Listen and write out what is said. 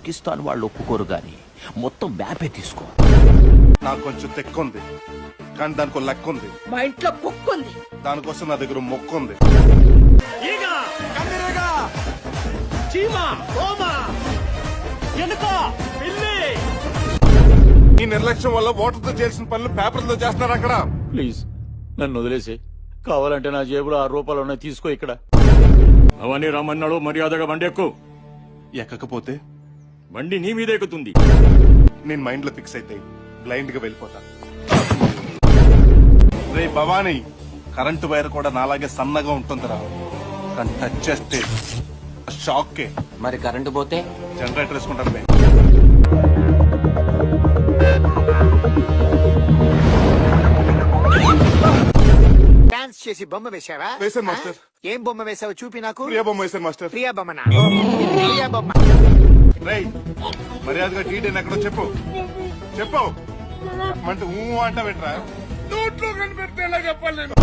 పాకిస్తాన్ వాళ్ళు ఒప్పుకోరు గాని మొత్తం మ్యాపే తీసుకో. నాకు కొంచెం తెక్కుంది కానీ దానికి లెక్క ఉంది. మా ఇంట్లో కుక్కుంది. దానికోసం నా దగ్గర మొక్కు ఉంది. ఈ నిర్లక్ష్యం వల్ల ఓటర్తో చేసిన పనులు పేపర్లతో చేస్తున్నారు అక్కడ. ప్లీజ్ నన్ను వదిలేసి, కావాలంటే నా జేబులో 6 రూపాయలు ఉన్నాయి, తీసుకో. ఇక్కడ అవన్నీ రమ్మన్నాడు, మర్యాదగా బండి ఎక్కు. ఎక్కకపోతే బండి నీ మీద ఎక్కుతుంది. నేను మైండ్ లో ఫిక్స్ అయితే బ్లైండ్ గా వెళ్ళిపోతా. రే భవానీ, కరెంటు వైర్ కూడా నాలాగే సన్నగా ఉంటుందిరా, కానీ టచ్ చేస్తే షాక్. మరి కరెంటు పోతే జనరేటర్ వేసుకుంటారు. డాన్స్ చేసి బొమ్మ వేసావా? వేసాను మాస్టర్. ఏం బొమ్మ వేసావు చూపి నాకు. ప్రియా బొమ్మ వేసాను మాస్టర్. ప్రియా బొమ్మనా? ప్రియా బొమ్మ. రేయ్ మర్యాదగా డీటెయిల్ ఎక్కడో చెప్పు. చెప్పు అంటే ఊ అంట పెట్టరా? నోట్లో కనిపెడితే ఎలా చెప్పాలి నేను?